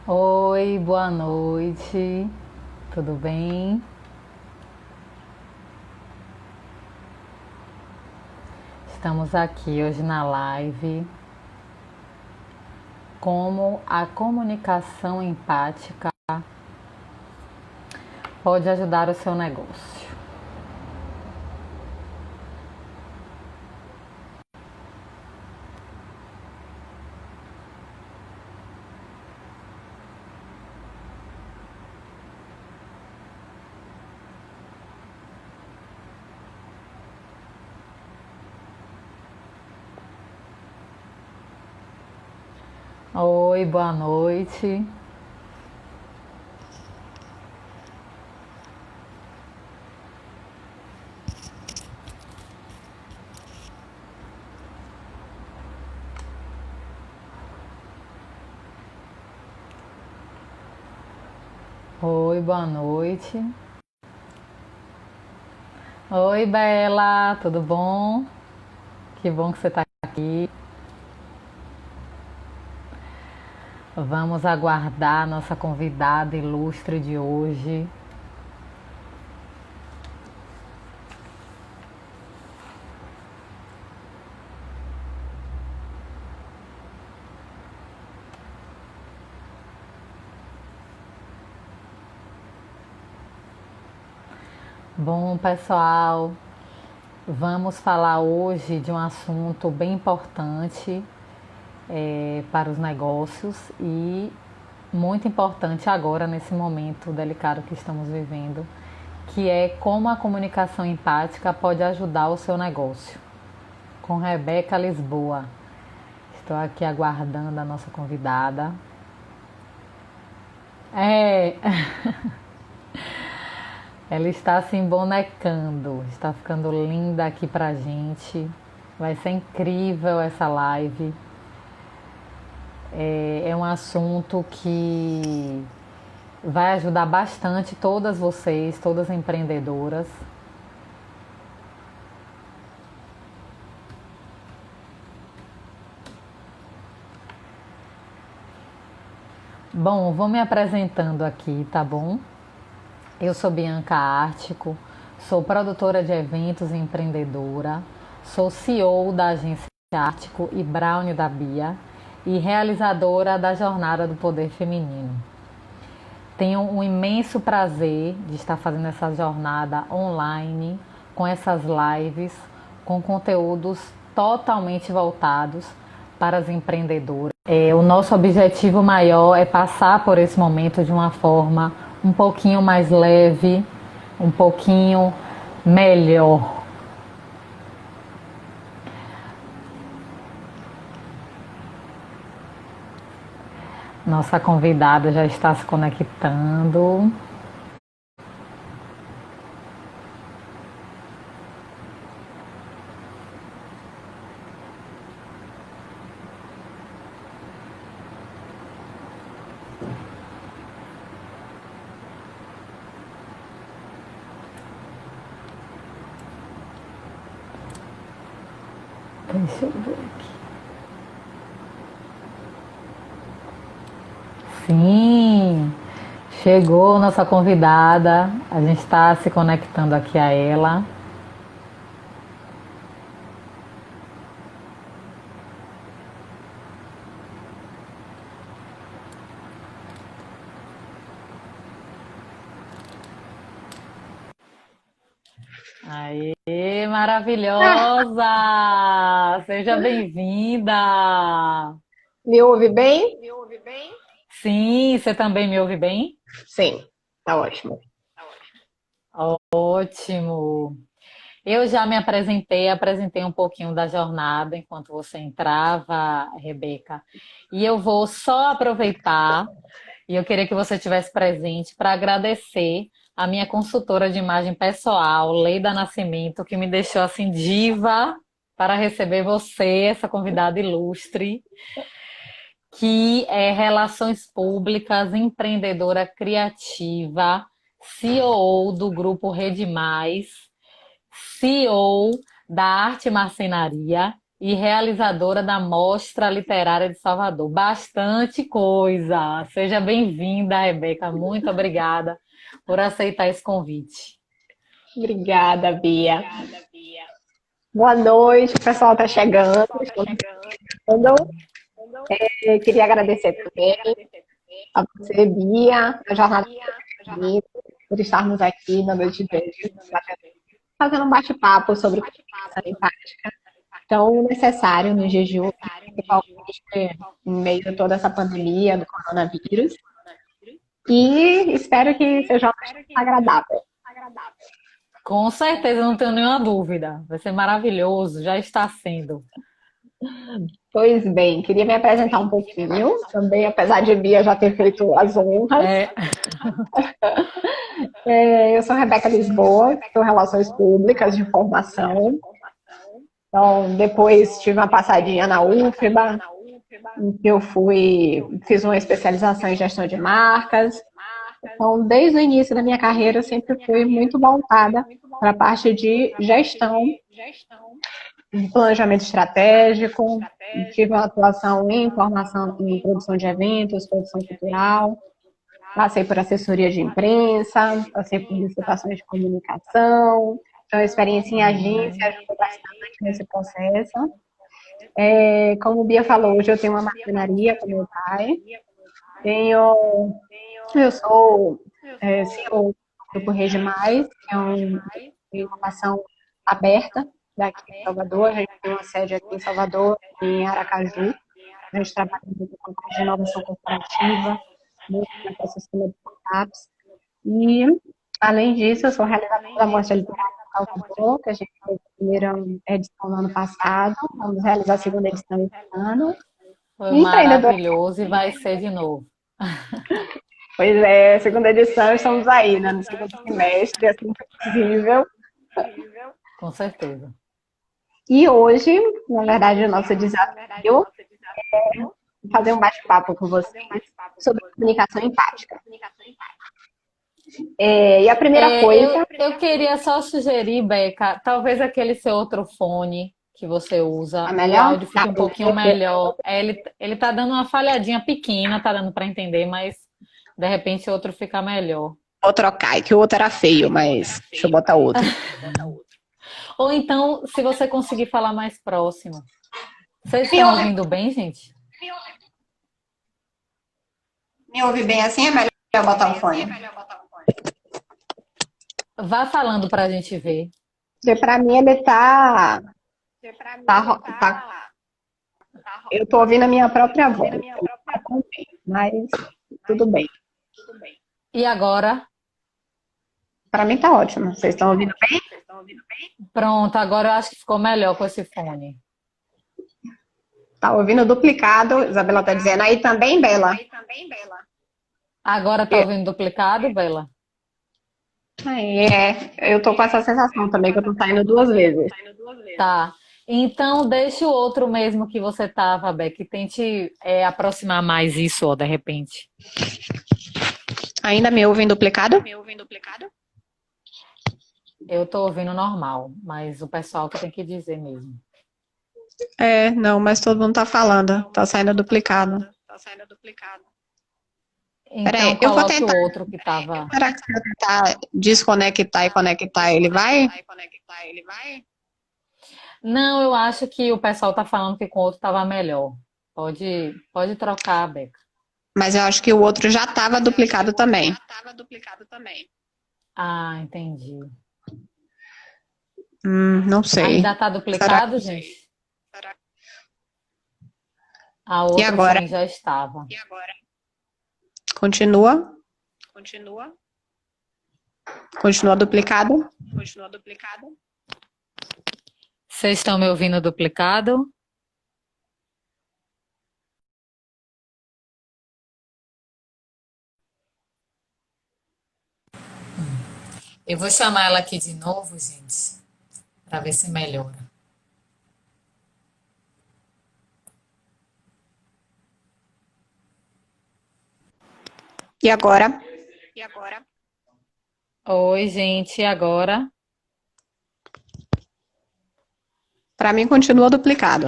Oi, boa noite, tudo bem? Estamos aqui hoje na live. Como a comunicação empática pode ajudar o seu negócio. Oi, boa noite. Oi, boa noite. Oi, Bela, tudo bom? Que bom que você está aqui. Vamos aguardar a nossa convidada ilustre de hoje. Bom, pessoal, vamos falar hoje de um assunto bem importante para os negócios e muito importante agora nesse momento delicado que estamos vivendo, que é como a comunicação empática pode ajudar o seu negócio. Com Rebeca Lisboa. Estou aqui aguardando a nossa convidada. É, ela está se embonecando, está ficando linda aqui pra gente. Vai ser incrível essa live. É um assunto que vai ajudar bastante todas vocês, todas empreendedoras. Bom, vou me apresentando aqui, tá bom? Eu sou Bianca Ártico, sou produtora de eventos e empreendedora, sou CEO da agência Ártico e Brownie da Bia e realizadora da Jornada do Poder Feminino. Tenho um imenso prazer de estar fazendo essa jornada online, com essas lives, com conteúdos totalmente voltados para as empreendedoras. O nosso objetivo maior é passar por esse momento de uma forma um pouquinho mais leve, um pouquinho melhor. Nossa convidada já está se conectando. Deixa eu ver aqui. Sim, chegou nossa convidada. A gente está se conectando aqui a ela. Aê, maravilhosa! Seja bem-vinda! Me ouve bem? Sim, você também me ouve bem? Sim, tá ótimo. Ótimo! Eu já me apresentei um pouquinho da jornada enquanto você entrava, Rebeca. E eu vou só aproveitar e eu queria que você estivesse presente para agradecer a minha consultora de imagem pessoal, Leida Nascimento, que me deixou assim diva para receber você, essa convidada ilustre, que é Relações Públicas, empreendedora criativa, CEO do grupo Rede Mais, CEO da Arte Marcenaria e realizadora da Mostra Literária de Salvador. Bastante coisa. Seja bem-vinda, Rebeca. Muito obrigada por aceitar esse convite. Obrigada, Bia. Boa noite, o pessoal está chegando. Estamos chegando. Eu queria agradecer também a você, Bia, a Jornada Infinita, por estarmos aqui na noite de hoje, fazendo um bate-papo sobre comunicação empática, tão necessário nos dias de hoje, principalmente em meio a toda essa pandemia do coronavírus. E espero que seja bastante agradável. Com certeza, não tenho nenhuma dúvida. Vai ser maravilhoso, já está sendo. Pois bem, queria me apresentar um pouquinho, também, apesar de Bia já ter feito as honras. É, Eu sou Rebeca Lisboa, sou Relações Públicas de formação. Então, depois tive uma passadinha na UFBA, em que fiz uma especialização em gestão de marcas. Então, desde o início da minha carreira, eu sempre fui muito voltada para a parte de gestão, de planejamento estratégico. Tive uma atuação em formação em produção de eventos, produção cultural. Passei por assessoria de imprensa, passei por licitações de comunicação. Então, a experiência em agência ajudou bastante nesse processo. Como o Bia falou, hoje eu tenho uma marcenaria com meu pai. Eu sou CEO do Grupo Rede Mais, que é uma inovação aberta daqui em Salvador. A gente tem uma sede aqui em Salvador, em Aracaju. A gente trabalha muito com a parte de inovação corporativa, muito no ecossistema de startups. E, além disso, eu sou realizadora da Mostra Literária de Salvador, que a gente fez a primeira edição no ano passado. Vamos realizar a segunda edição esse ano. foi E empreendedora. maravilhoso e vai ser de novo. Pois é, segunda edição, estamos aí, né, no segundo semestre, assim que possível. Com certeza. E hoje, na verdade, o nosso desafio é fazer um bate-papo com vocês sobre comunicação empática. E a primeira coisa, Eu queria só sugerir, Beca, talvez aquele seu outro fone que você a usa, o melhor, áudio fique um pouquinho melhor. Ele tá dando uma falhadinha pequena, tá dando para entender, mas de repente o outro fica melhor. vou trocar, que o outro era feio, mas deixa eu botar outro. Ou então, se você conseguir falar mais próximo. Vocês Me estão ouve, ouvindo bem, gente? me ouve bem assim? É melhor eu botar o fone? Vá falando para a gente ver. Porque pra mim ele tá, eu tô ouvindo a minha própria voz. Mas tudo bem. E agora? Pra mim tá ótimo. Vocês estão ouvindo bem? Pronto, agora eu acho que ficou melhor com esse fone. Tá ouvindo duplicado. Isabela tá dizendo aí também, Bela. Agora tá ouvindo duplicado, Bela? Eu tô com essa sensação também que eu tô saindo duas vezes. Tá. Então, deixe o outro mesmo que você tava, Beck. Tente aproximar mais isso, ó, de repente. Ainda me ouvem duplicado? Eu tô ouvindo normal, mas o pessoal que tem que dizer mesmo. Não, mas todo mundo tá falando. Tá saindo duplicado. Então, Peraí, eu vou coloque o tentar. outro que tava. Será que se eu tentar desconectar e conectar, ele vai? Não, eu acho que o pessoal tá falando que com o outro tava melhor. Pode trocar, Beca. Mas eu acho que o outro já tava duplicado também. Ah, entendi. Não sei. Ainda tá Será? duplicado, gente? A E outro agora? sim já estava. Continua? Continua duplicado? Vocês estão me ouvindo duplicado? Eu vou chamar ela aqui de novo, gente, para ver se melhora. E agora? Oi, gente, e agora? Para mim continua duplicado.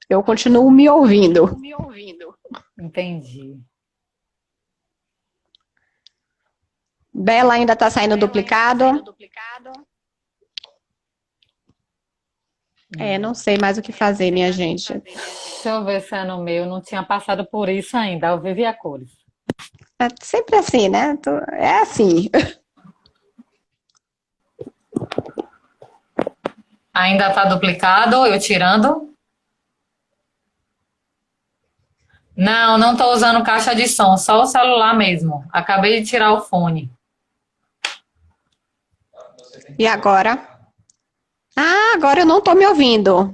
Eu continuo me ouvindo. Entendi. Bela ainda está saindo duplicado. Não sei mais o que fazer, minha gente. Deixa eu ver se é no meu. Não tinha passado por isso ainda. Eu vivi a cores. É sempre assim, né? É assim. Ainda tá duplicado? Eu tirando? Não, não tô usando caixa de som, só o celular mesmo. Acabei de tirar o fone. E agora? Ah, agora eu não estou me ouvindo.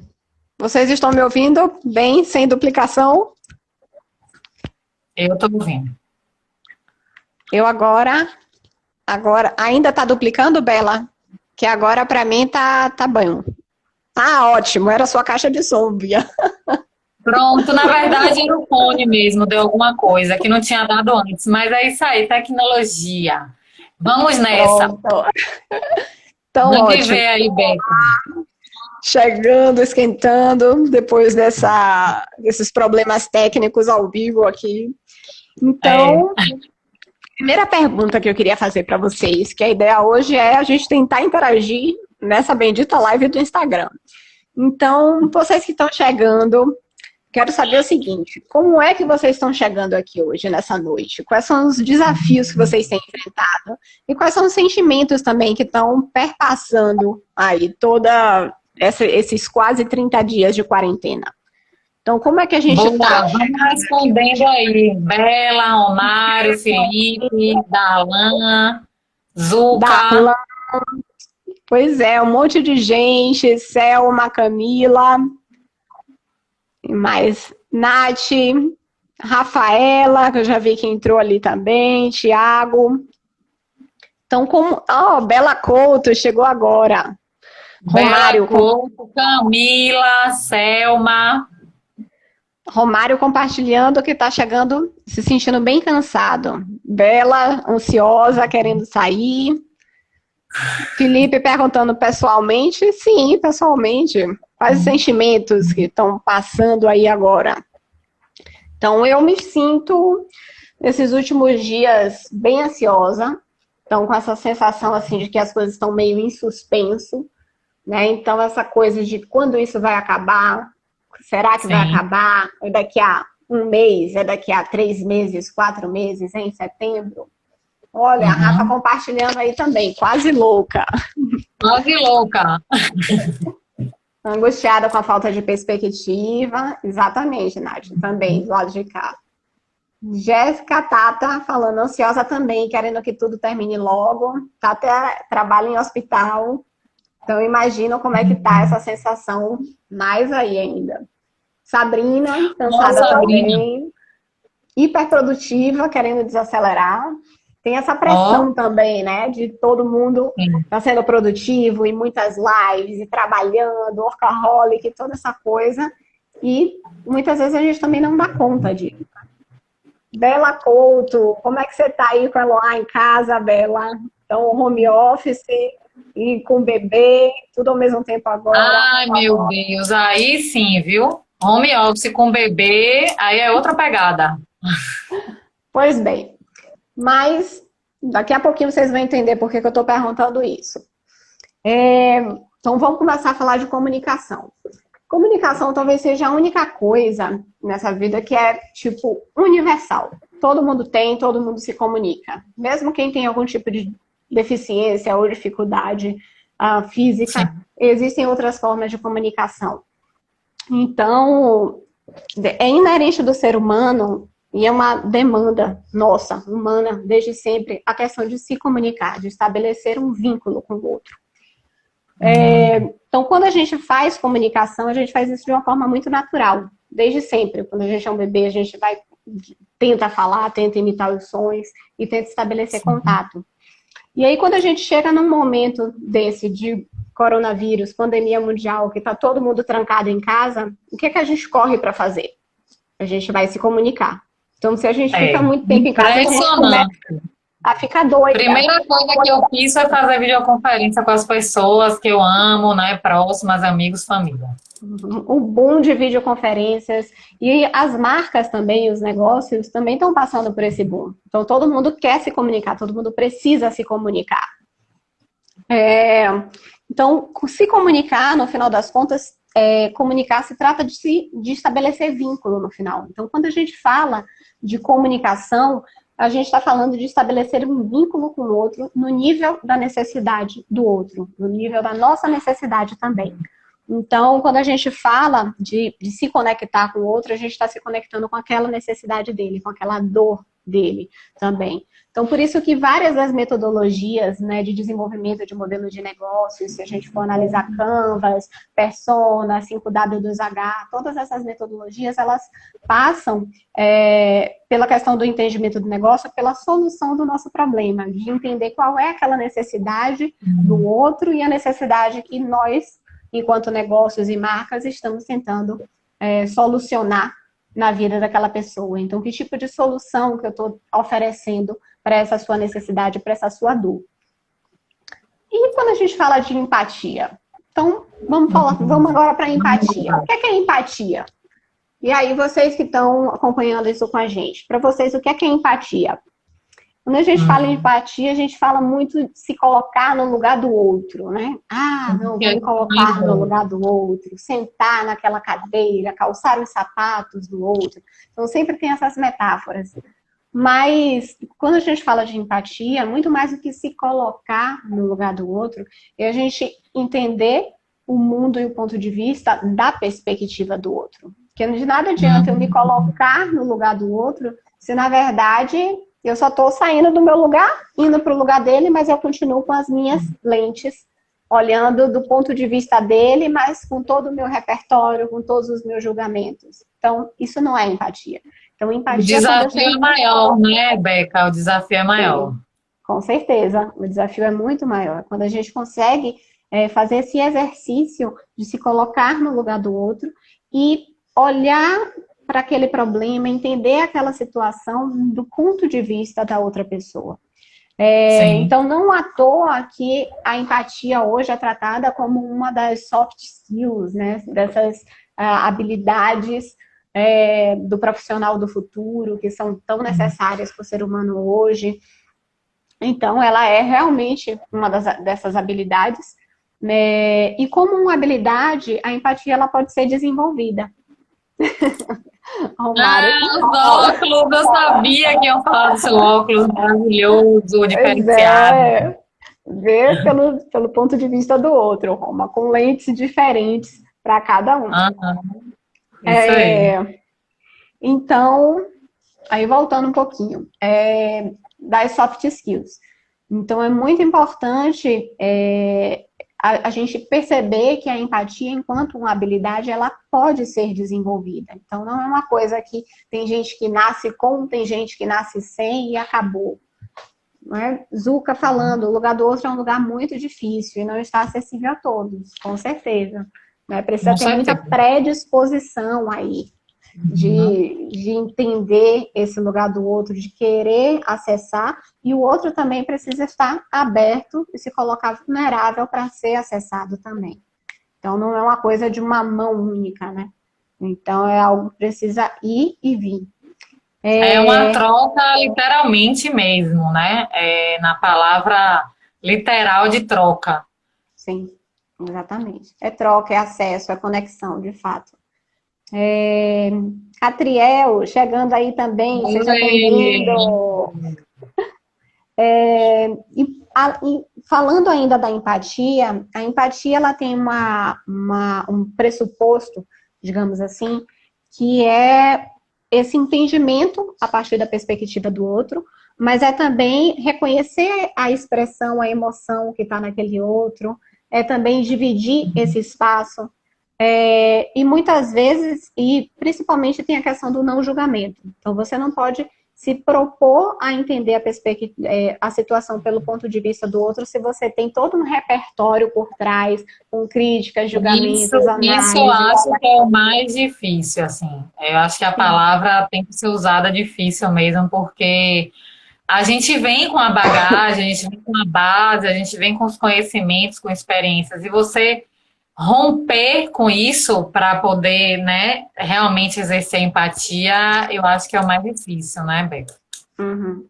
Vocês estão me ouvindo bem, sem duplicação? Eu tô ouvindo. Eu agora ainda está duplicando, Bela? Que agora para mim tá bom. Ah, ótimo, era sua caixa de som, Bia. Pronto, na verdade era o fone mesmo, deu alguma coisa que não tinha dado antes. Mas é isso aí, tecnologia. Vamos nessa. Pronto. Então, Manda ótimo. ver aí, Beto. Chegando, esquentando, depois desses problemas técnicos ao vivo aqui. Então, primeira pergunta que eu queria fazer para vocês, que a ideia hoje é a gente tentar interagir nessa bendita live do Instagram. Então, vocês que estão chegando, quero saber o seguinte, como é que vocês estão chegando aqui hoje, nessa noite? Quais são os desafios que vocês têm enfrentado? E quais são os sentimentos também que estão perpassando aí esses quase 30 dias de quarentena? Então, como é que a gente está? Vamos respondendo aí. Bela, Romário, Felipe, Darlan, Zuca. Pois é, um monte de gente, Selma, Camila, mais Nath, Rafaela, que eu já vi que entrou ali também, Tiago. Então, Bela Couto chegou agora. Romário Couto, Camila, Selma. Romário compartilhando que está chegando, se sentindo bem cansado. Bela, ansiosa, querendo sair. Felipe perguntando pessoalmente. Sim, pessoalmente. Quais os sentimentos que estão passando aí agora? Então, eu me sinto, nesses últimos dias, bem ansiosa. Então, com essa sensação, assim, de que as coisas estão meio em suspenso, né? Então, essa coisa de quando isso vai acabar, será que vai acabar? É daqui a um mês? É daqui a 3 meses, 4 meses, em setembro? Olha, a Rafa compartilhando aí também, quase louca. Quase louca. Angustiada com a falta de perspectiva. Exatamente, Nath, também, do lado de cá. Jéssica Tata falando ansiosa também, querendo que tudo termine logo. Tata trabalha em hospital. Então, imagina como é que tá essa sensação mais aí ainda. Sabrina, cansada também. Hiperprodutiva, querendo desacelerar. Tem essa pressão também, né? De todo mundo tá sendo produtivo, e muitas lives, e trabalhando, workaholic, toda essa coisa. E muitas vezes a gente também não dá conta disso. Bela Couto, como é que você tá aí com a Eloá em casa, Bela? Então, home office e com o bebê, tudo ao mesmo tempo agora. Ai, meu Deus, aí sim, viu? Home office com bebê, aí é outra pegada. Pois bem, mas daqui a pouquinho vocês vão entender por que eu estou perguntando isso. Então, vamos começar a falar de comunicação. Comunicação talvez seja a única coisa nessa vida que é, tipo, universal. Todo mundo tem, todo mundo se comunica. Mesmo quem tem algum tipo de deficiência ou dificuldade física, existem outras formas de comunicação. Então, é inerente do ser humano e é uma demanda nossa, humana, desde sempre, a questão de se comunicar, de estabelecer um vínculo com o outro. Então, quando a gente faz comunicação, a gente faz isso de uma forma muito natural, desde sempre. Quando a gente é um bebê, a gente tenta falar, tenta imitar os sons e tenta estabelecer contato. E aí, quando a gente chega num momento desse de coronavírus, pandemia mundial, que está todo mundo trancado em casa, o que é que a gente corre para fazer? A gente vai se comunicar. Então, se a gente fica muito tempo em casa, a gente começa... a ficar doida. Primeira coisa que eu fiz foi fazer videoconferência com as pessoas que eu amo, né? Próximas, amigos, família. O boom de videoconferências e as marcas também, os negócios também estão passando por esse boom. Então todo mundo quer se comunicar, todo mundo precisa se comunicar. Então, se comunicar, no final das contas, comunicar se trata de estabelecer vínculo no final. Então, quando a gente fala de comunicação, a gente está falando de estabelecer um vínculo com o outro no nível da necessidade do outro, no nível da nossa necessidade também. Então, quando a gente fala de se conectar com o outro, a gente está se conectando com aquela necessidade dele, com aquela dor dele também. Então, por isso que várias das metodologias, né, de desenvolvimento de modelo de negócios, se a gente for analisar Canvas, Persona, 5W2H, todas essas metodologias, elas passam pela questão do entendimento do negócio, pela solução do nosso problema, de entender qual é aquela necessidade do outro e a necessidade que nós, enquanto negócios e marcas, estamos tentando solucionar na vida daquela pessoa. Então, que tipo de solução que eu estou oferecendo para essa sua necessidade, para essa sua dor? E quando a gente fala de empatia? Então, vamos agora para a empatia. O que é empatia? E aí, vocês que estão acompanhando isso com a gente, para vocês, o que é empatia? Quando a gente fala em empatia, a gente fala muito de se colocar no lugar do outro, né? Ah, não, vou me colocar no lugar do outro, sentar naquela cadeira, calçar os sapatos do outro. Então, sempre tem essas metáforas. Mas, quando a gente fala de empatia, muito mais do que se colocar no lugar do outro, é a gente entender o mundo e o ponto de vista da perspectiva do outro. Porque de nada adianta eu me colocar no lugar do outro, se na verdade eu só estou saindo do meu lugar, indo para o lugar dele, mas eu continuo com as minhas lentes, olhando do ponto de vista dele, mas com todo o meu repertório, com todos os meus julgamentos. Então, isso não é empatia. Então, empatia... O desafio é maior, né, Beca? O desafio é maior. Sim, com certeza. O desafio é muito maior. Quando a gente consegue fazer esse exercício de se colocar no lugar do outro e olhar para aquele problema, entender aquela situação do ponto de vista da outra pessoa. Então, não à toa que a empatia hoje é tratada como uma das soft skills, né? Dessas habilidades do profissional do futuro, que são tão necessárias para o ser humano hoje. Então, ela é realmente uma dessas habilidades, né? E como uma habilidade, a empatia ela pode ser desenvolvida. Os óculos, eu sabia que iam falar do seu óculos maravilhoso, diferenciado. Ver pelo ponto de vista do outro, Roma, com lentes diferentes para cada um. Isso aí. Então, aí voltando um pouquinho, das soft skills. Então, é muito importante a gente perceber que a empatia, enquanto uma habilidade, ela pode ser desenvolvida. Então, não é uma coisa que tem gente que nasce com, tem gente que nasce sem e acabou. Não é? Zuka falando, o lugar do outro é um lugar muito difícil e não está acessível a todos, com certeza. Né? Precisa ter muita predisposição aí de entender esse lugar do outro, de querer acessar, e o outro também precisa estar aberto e se colocar vulnerável para ser acessado também. Então, não é uma coisa de uma mão única, né? Então, é algo que precisa ir e vir. É uma troca literalmente mesmo, né? Na palavra literal de troca. Sim, exatamente. É troca, é acesso, é conexão, de fato. Catriel, chegando aí também, seja bem-vindo. E falando ainda da empatia, a empatia ela tem um pressuposto, digamos assim, que é esse entendimento a partir da perspectiva do outro, mas é também reconhecer a expressão, a emoção que está naquele outro, é também dividir esse espaço. E muitas vezes, e principalmente tem a questão do não julgamento. Então, você não pode se propor a entender a situação pelo ponto de vista do outro se você tem todo um repertório por trás, com críticas, julgamentos, análises. Isso eu acho que é o mais difícil, assim. Eu acho que a palavra tem que ser usada difícil mesmo, porque a gente vem com a bagagem, a gente vem com a base, a gente vem com os conhecimentos, com experiências, e você romper com isso para poder, né, realmente exercer empatia, eu acho que é o mais difícil, né, Beto? Uhum.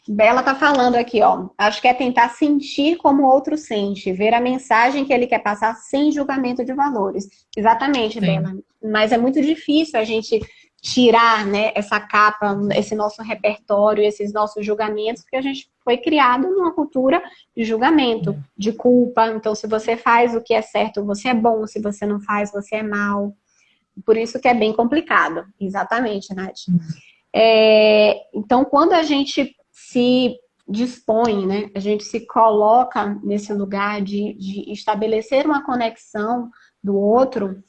Bela tá falando aqui, ó. Acho que é tentar sentir como o outro sente, ver a mensagem que ele quer passar sem julgamento de valores. Exatamente, Sim. Bela. Mas é muito difícil a gente tirar, né, essa capa, esse nosso repertório, esses nossos julgamentos, porque a gente foi criado numa cultura de julgamento, de culpa. Então, se você faz o que é certo, você é bom. Se você não faz, você é mal. Por isso que é bem complicado. Exatamente, Nath. Então, quando a gente se dispõe, né, a gente se coloca nesse lugar de estabelecer uma conexão do outro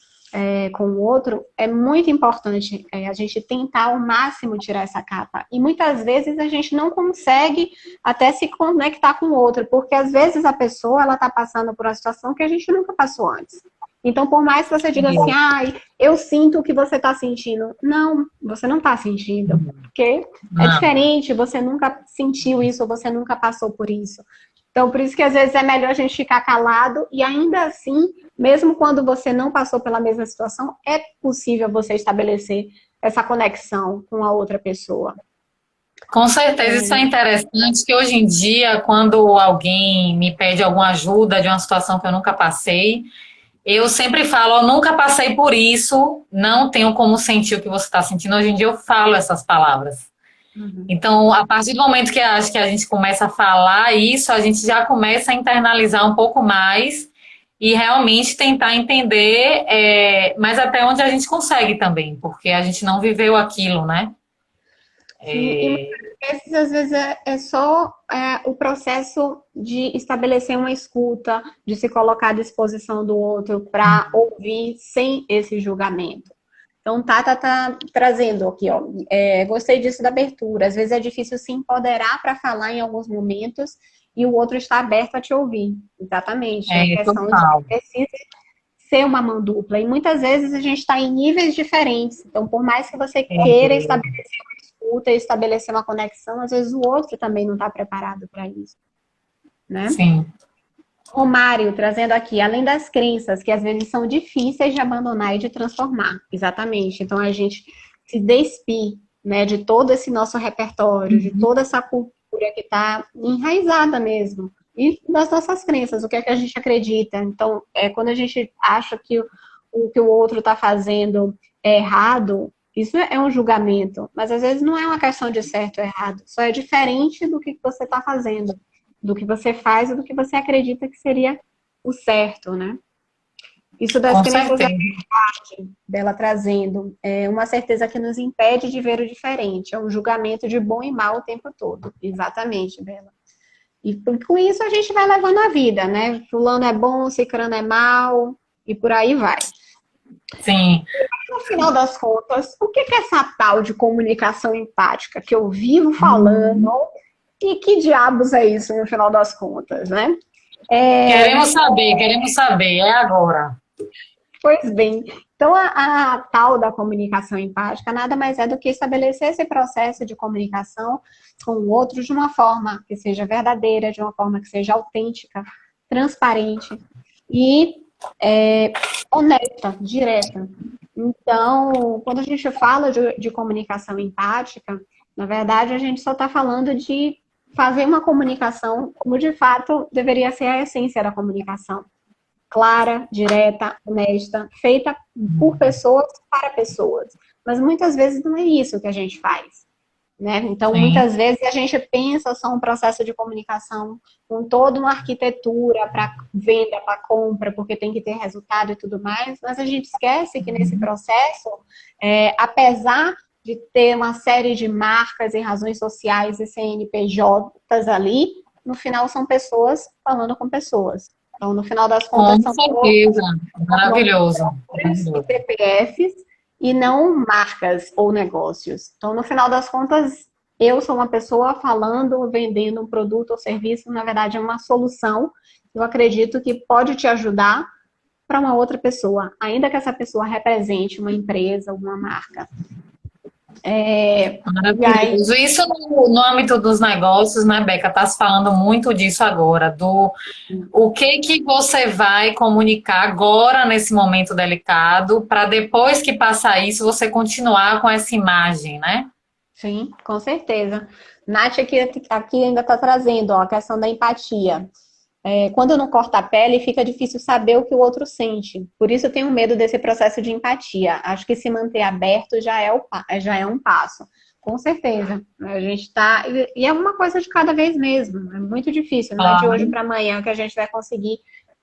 com o outro, é muito importante a gente tentar ao máximo tirar essa capa. E muitas vezes a gente não consegue até se conectar com o outro, porque às vezes a pessoa ela está passando por uma situação que a gente nunca passou antes. Então, por mais que você diga assim, ai, eu sinto o que você está sentindo. Não, você não está sentindo. Porque é Não. diferente, você nunca sentiu isso, ou você nunca passou por isso. Então, por isso que às vezes é melhor a gente ficar calado e ainda assim, mesmo quando você não passou pela mesma situação, é possível você estabelecer essa conexão com a outra pessoa. Com certeza, isso é interessante, que hoje em dia, quando alguém me pede alguma ajuda de uma situação que eu nunca passei, eu sempre falo, eu nunca passei por isso, não tenho como sentir o que você está sentindo. Hoje em dia eu falo essas palavras. Então, a partir do momento que acho que a gente começa a falar isso, a gente já começa a internalizar um pouco mais e realmente tentar entender, mas até onde a gente consegue também, porque a gente não viveu aquilo, né? Sim, e muitas vezes, às vezes é só o processo de estabelecer uma escuta, de se colocar à disposição do outro para ouvir sem esse julgamento. Então, Tata tá trazendo aqui, ó. Gostei disso da abertura. Às vezes é difícil se empoderar para falar em alguns momentos e o outro está aberto a te ouvir. Exatamente. É a questão de Total. que precisa ser uma mão dupla. E muitas vezes a gente está em níveis diferentes. Então, por mais que você queira estabelecer uma escuta e estabelecer uma conexão, às vezes o outro também não está preparado para isso, né? Sim. Romário, trazendo aqui, além das crenças, que às vezes são difíceis de abandonar e de transformar. Exatamente. Então, a gente se despir, né, de todo esse nosso repertório, de toda essa cultura que está enraizada mesmo. E das nossas crenças, o que é que a gente acredita. Então, quando a gente acha que o que o outro está fazendo é errado, isso é um julgamento. Mas às vezes não é uma questão de certo ou errado. Só é diferente do que você está fazendo, do que você faz e do que você acredita que seria o certo, né? Isso das Com crenças certeza. dela trazendo uma certeza que nos impede de ver o diferente. É um julgamento de bom e mal o tempo todo. Exatamente, Bela. E com isso a gente vai levando a vida, né? Fulano é bom, cicrano é mal, e por aí vai. Sim. No final das contas, o que é essa tal de comunicação empática que eu vivo falando? E que diabos é isso no final das contas, né? Queremos saber, é agora. Pois bem, então a tal da comunicação empática nada mais é do que estabelecer esse processo de comunicação com o outro de uma forma que seja verdadeira, de uma forma que seja autêntica, transparente e honesta, direta. Então, quando a gente fala de comunicação empática, na verdade a gente só está falando de fazer uma comunicação como de fato deveria ser a essência da comunicação. Clara, direta, honesta, feita por pessoas para pessoas. Mas muitas vezes não é isso que a gente faz, né? Então, Sim. muitas vezes a gente pensa só um processo de comunicação com toda uma arquitetura para venda, para compra, porque tem que ter resultado e tudo mais, mas a gente esquece que nesse processo, apesar de ter uma série de marcas e razões sociais e CNPJs ali, no final são pessoas falando com pessoas. Então, no final das contas, Com são certeza. nomes Maravilhoso. e CPFs e não marcas ou negócios. Então, no final das contas, eu sou uma pessoa falando, vendendo um produto ou serviço, na verdade, é uma solução. Eu acredito que pode te ajudar para uma outra pessoa, ainda que essa pessoa represente uma empresa, uma marca. E aí, Maravilhoso. Isso no âmbito dos negócios, né, Beca? Está se falando muito disso agora, do o que você vai comunicar agora nesse momento delicado, para depois que passar isso, você continuar com essa imagem, né? sim, com certeza. Nath aqui ainda está trazendo ó, a questão da empatia. Quando não corta a pele, fica difícil saber o que o outro sente. Por isso eu tenho medo desse processo de empatia. Acho que se manter aberto já é um passo. Com certeza. A gente está. E é uma coisa de cada vez mesmo. É muito difícil. Não é de hoje Claro. para amanhã que a gente vai conseguir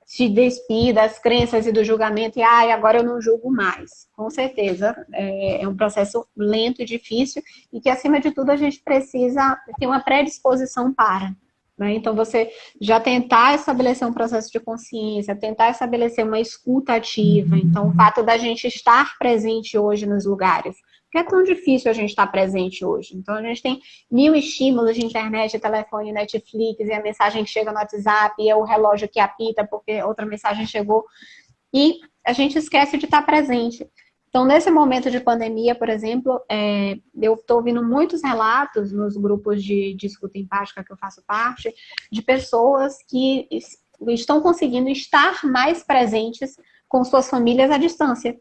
se despir das crenças e do julgamento e agora eu não julgo mais. Com certeza. É um processo lento e difícil e que, acima de tudo, a gente precisa ter uma predisposição para. Né? Então, você já tentar estabelecer um processo de consciência, tentar estabelecer uma escuta ativa. Então, o fato da gente estar presente hoje nos lugares. Porque é tão difícil a gente estar presente hoje. Então, a gente tem mil estímulos de internet, telefone, Netflix, e a mensagem que chega no WhatsApp, e é o relógio que apita porque outra mensagem chegou. E a gente esquece de estar presente. Então, nesse momento de pandemia, por exemplo, eu estou ouvindo muitos relatos nos grupos de escuta empática que eu faço parte, de pessoas que estão conseguindo estar mais presentes com suas famílias à distância.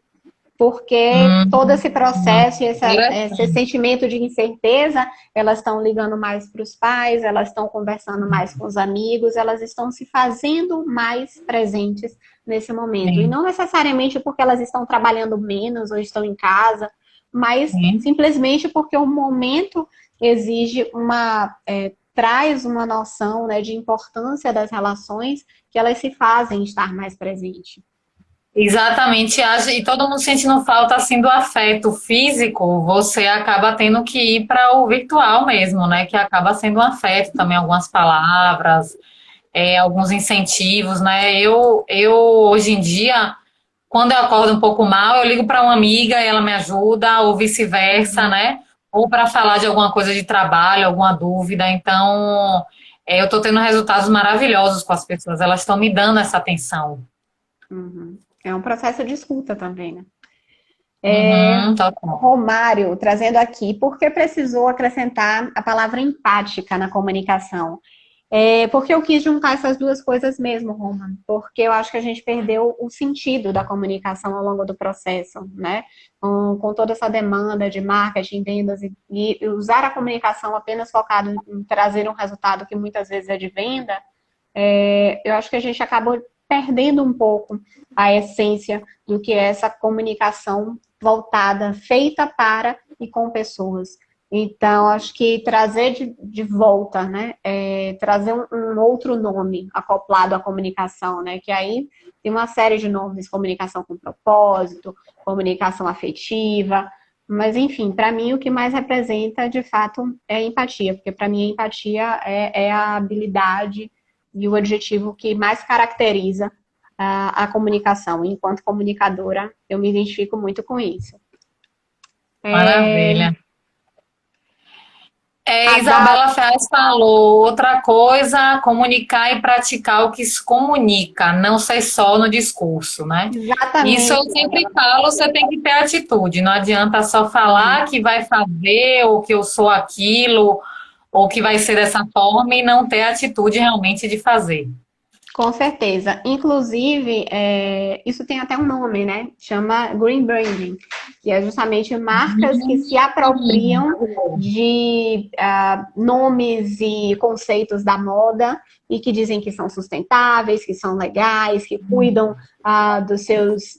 Porque todo esse processo e esse sentimento de incerteza, elas estão ligando mais para os pais, elas estão conversando mais com os amigos, elas estão se fazendo mais presentes nesse momento. E Sim, não necessariamente porque elas estão trabalhando menos ou estão em casa, mas sim. simplesmente porque o momento exige traz uma noção, né, de importância das relações que elas se fazem estar mais presentes. Exatamente, e todo mundo sentindo falta assim do afeto físico, você acaba tendo que ir para o virtual mesmo, né? Que acaba sendo um afeto também, algumas palavras, alguns incentivos, né? Eu hoje em dia, quando eu acordo um pouco mal, eu ligo para uma amiga e ela me ajuda, ou vice-versa, né? Ou para falar de alguma coisa de trabalho, alguma dúvida. Então, eu estou tendo resultados maravilhosos com as pessoas, elas estão me dando essa atenção. Uhum. É um processo de escuta também, né? Uhum, total. Romário, trazendo aqui, por que precisou acrescentar a palavra empática na comunicação? Porque eu quis juntar essas duas coisas mesmo, Roma, porque eu acho que a gente perdeu o sentido da comunicação ao longo do processo, né? Com toda essa demanda de marketing, vendas e usar a comunicação apenas focado em trazer um resultado que muitas vezes é de venda, eu acho que a gente acabou perdendo um pouco a essência do que é essa comunicação voltada, feita para e com pessoas. Então, acho que trazer de volta, né? Trazer um outro nome acoplado à comunicação, né? Que aí tem uma série de nomes, comunicação com propósito, comunicação afetiva, mas enfim, para mim o que mais representa de fato é a empatia, porque para mim a empatia é a habilidade e o adjetivo que mais caracteriza a comunicação. Enquanto comunicadora, eu me identifico muito com isso. É, Maravilha. a Isabela Gal, Ferraz falou outra coisa, comunicar e praticar o que se comunica, não ser só no discurso, né? Isso eu exatamente, sempre falo, você tem que ter atitude, não adianta só falar que vai fazer, ou que eu sou aquilo, ou que vai ser dessa forma e não ter atitude realmente de fazer. com certeza. Inclusive, isso tem até um nome, né? Chama Green Branding, que é justamente marcas que se apropriam Maravilhoso. de nomes e conceitos da moda e que dizem que são sustentáveis, que são legais, que cuidam dos seus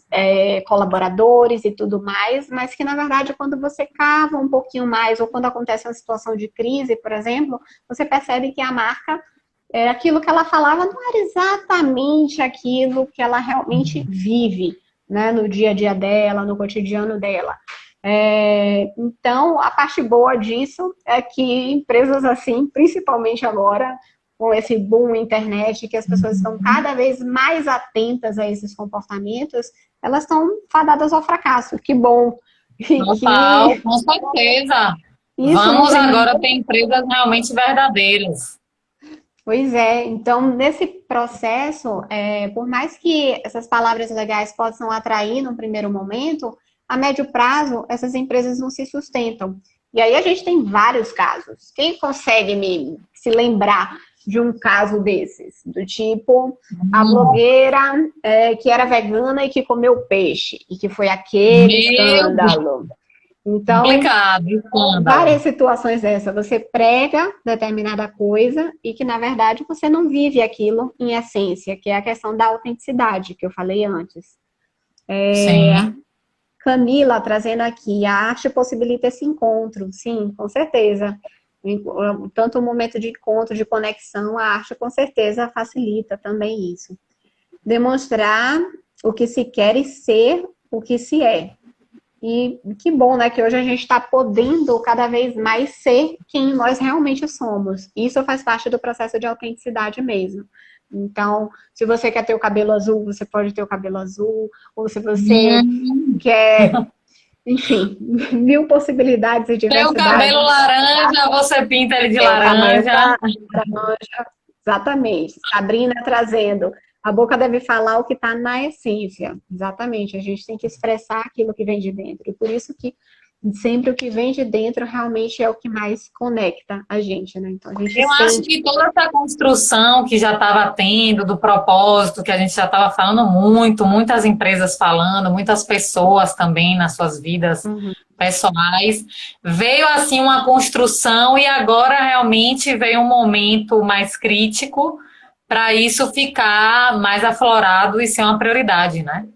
colaboradores e tudo mais, mas que, na verdade, quando você cava um pouquinho mais ou quando acontece uma situação de crise, por exemplo, você percebe que a marca aquilo que ela falava não era exatamente aquilo que ela realmente vive, né, no dia a dia dela, no cotidiano dela. Então, a parte boa disso é que empresas assim, principalmente agora, com esse boom internet, que as pessoas estão cada vez mais atentas a esses comportamentos, elas estão fadadas ao fracasso. Que bom! E Total, que com certeza. isso não Vamos tem. agora ter empresas realmente verdadeiras. Pois é, então nesse processo, por mais que essas palavras legais possam atrair no primeiro momento, a médio prazo essas empresas não se sustentam. E aí a gente tem vários casos. Quem consegue se lembrar de um caso desses? Do tipo, a blogueira que era vegana e que comeu peixe, e que foi aquele escândalo. Então, Complicado, escândalo. várias situações dessa. Você prega determinada coisa e que, na verdade, você não vive aquilo em essência, que é a questão da autenticidade, que eu falei antes. Sim. Camila trazendo aqui, a arte possibilita esse encontro, sim, com certeza. Tanto o momento de encontro, de conexão, a arte com certeza facilita também isso. Demonstrar o que se quer e ser o que se é. E que bom, né, que hoje a gente está podendo cada vez mais ser quem nós realmente somos. Isso faz parte do processo de autenticidade mesmo. Então, se você quer ter o cabelo azul, você pode ter o cabelo azul. Ou se você quer, enfim, mil possibilidades e Tem o diversidades. cabelo laranja, você pinta ele de laranja. Exatamente. Sabrina trazendo. A boca deve falar o que está na essência. Exatamente. A gente tem que expressar aquilo que vem de dentro. E por isso que sempre o que vem de dentro realmente é o que mais conecta a gente, né? Então, a gente Eu acho sente... que toda essa construção que já estava tendo, do propósito, que a gente já estava falando muito, muitas empresas falando, muitas pessoas também nas suas vidas pessoais, veio assim uma construção e agora realmente veio um momento mais crítico para isso ficar mais aflorado e ser uma prioridade, né?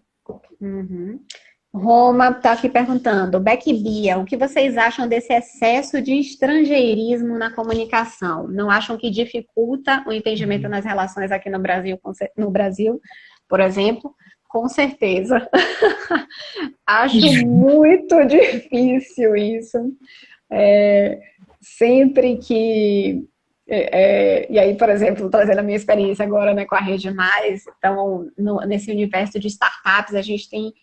Roma está aqui perguntando, Beck e Bia, o que vocês acham desse excesso de estrangeirismo na comunicação? Não acham que dificulta o entendimento nas relações aqui no Brasil, por exemplo? Com certeza. Acho muito difícil isso. Sempre que... e aí, por exemplo, trazendo a minha experiência agora, né, com a Rede Mais, então, nesse universo de startups, a gente tem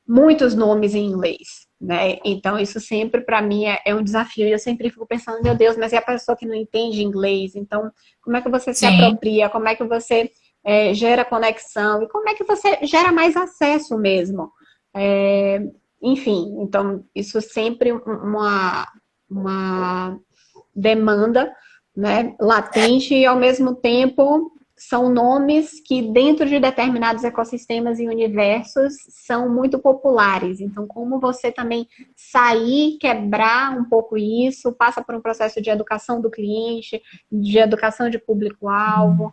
muitos nomes em inglês, né? Então, isso sempre, para mim, é um desafio. E eu sempre fico pensando, meu Deus, mas e a pessoa que não entende inglês? Então, como é que você se apropria? Como é que você gera conexão? E como é que você gera mais acesso mesmo? Enfim, então, isso sempre uma demanda, né, latente e, ao mesmo tempo, são nomes que, dentro de determinados ecossistemas e universos, são muito populares. Então, como você também sair, quebrar um pouco isso, passa por um processo de educação do cliente, de educação de público-alvo,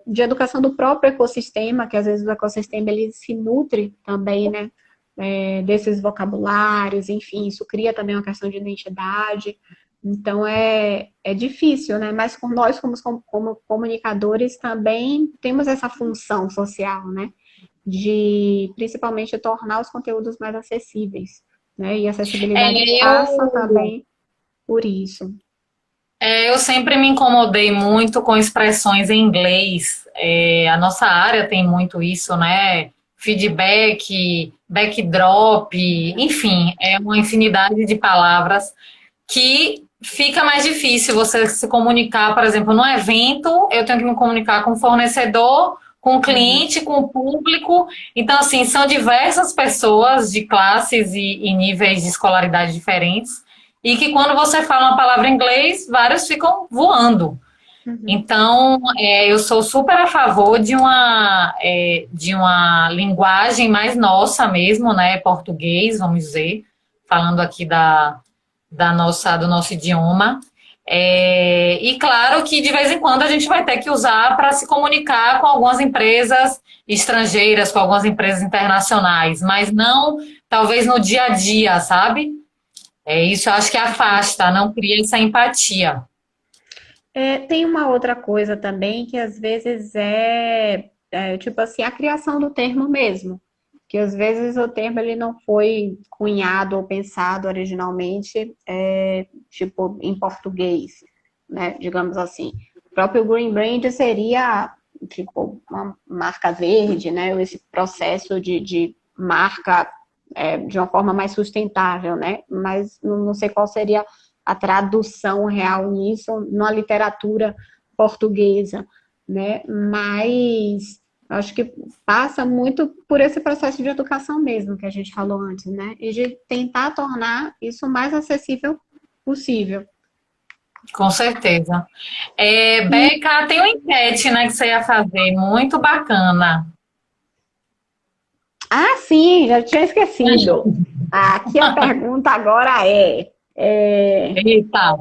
de educação do próprio ecossistema, que às vezes o ecossistema ele se nutre também, né, desses vocabulários, enfim, isso cria também uma questão de identidade. Então, é difícil, né? Mas nós, como comunicadores, também temos essa função social, né? De, principalmente, tornar os conteúdos mais acessíveis, né? E a acessibilidade passa também por isso. Eu sempre me incomodei muito com expressões em inglês. A nossa área tem muito isso, né? Feedback, backdrop, enfim, é uma infinidade de palavras que fica mais difícil você se comunicar, por exemplo, num evento, eu tenho que me comunicar com o fornecedor, com o cliente, com o público. Então, assim, são diversas pessoas de classes e níveis de escolaridade diferentes, e que quando você fala uma palavra em inglês, vários ficam voando. Então, eu sou super a favor de uma linguagem mais nossa mesmo, né, português, vamos dizer, falando aqui do nosso idioma. E claro que de vez em quando a gente vai ter que usar para se comunicar com algumas empresas estrangeiras, com algumas empresas internacionais, mas não talvez no dia a dia, sabe? Isso eu acho que afasta, não cria essa empatia. Tem uma outra coisa também que às vezes tipo assim, a criação do termo mesmo. Que às vezes o termo ele não foi cunhado ou pensado originalmente, tipo, em português, né? Digamos assim. O próprio Green Brand seria, tipo, uma marca verde, né? Ou esse processo de marca de uma forma mais sustentável, né? Mas não sei qual seria a tradução real nisso na literatura portuguesa, né? Mas Acho que passa muito por esse processo de educação mesmo, que a gente falou antes, né? E de tentar tornar isso o mais acessível possível. Com certeza. Beca, tem uma enquete, né, que você ia fazer, muito bacana. Ah, sim, já tinha esquecido. Aqui a pergunta agora Eita,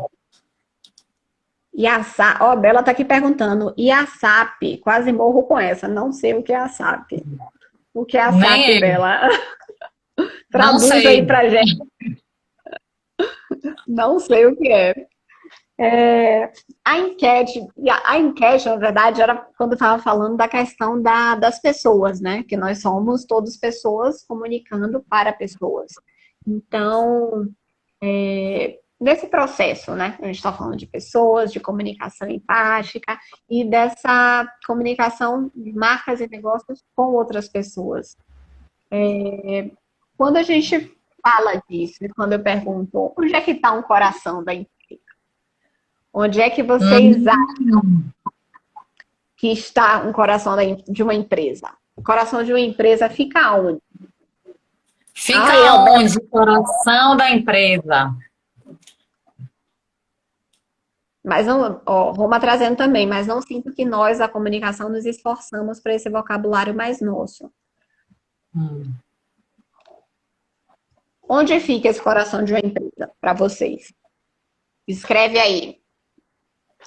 e a SAP, ó, Bela tá aqui perguntando, e a SAP? Quase morro com essa, não sei o que é a SAP. O que é a nem SAP, eu, Bela? não Traduz aí sei. pra gente. Não sei o que é. A enquete, na verdade, era quando eu estava falando da questão das pessoas, né? Que nós somos todos pessoas comunicando para pessoas. Então, nesse processo, né? A gente está falando de pessoas, de comunicação empática e dessa comunicação de marcas e negócios com outras pessoas. Quando a gente fala disso, e quando eu pergunto onde é que está um coração da empresa? Onde é que vocês Hum, que está um coração de uma empresa? O coração de uma empresa fica onde? fica Ah, onde? O coração da empresa. mas não, ó, Roma trazendo também, mas não sinto que nós, a comunicação, nos esforçamos para esse vocabulário mais nosso. Hum. Onde fica esse coração de uma empresa para vocês? Escreve aí.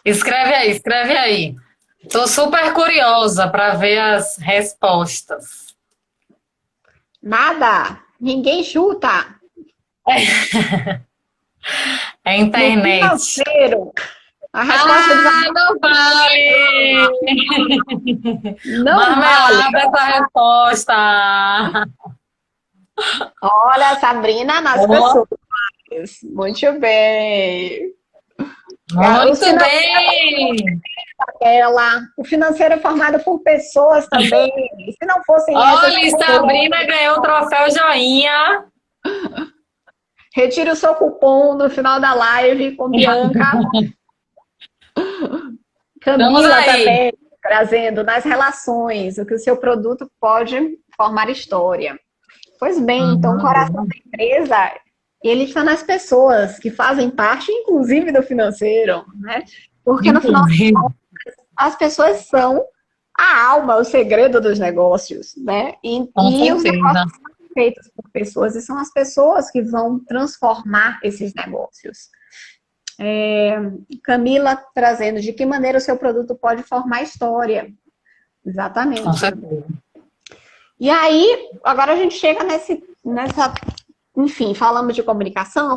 Escreve aí, escreve aí. Tô super curiosa para ver as respostas. Nada. Ninguém chuta. É No internet. financeiro. A resposta Ah, não vale! não vale. Marmelada essa resposta. Olha, Sabrina, nas Oh, pessoas. Muito bem. Os muito bem! O financeiro é formado por pessoas também. Se não fossem essas Olha, pessoas, Sabrina ganhou o troféu joinha. retire o seu cupom no final da live com Bianca. Estamos Camila aí. também trazendo nas relações o que o seu produto pode formar história. Pois bem, então o coração Uhum. da empresa, ele está nas pessoas que fazem parte, inclusive, do financeiro, né? Porque no final Inclusive, as pessoas são a alma, o segredo dos negócios, né? com E os certeza. negócios são feitos por pessoas e são as pessoas que vão transformar esses negócios. Camila trazendo de que maneira o seu produto pode formar história. Com Exatamente. certeza. E aí, agora a gente chega nessa. Enfim, falamos de comunicação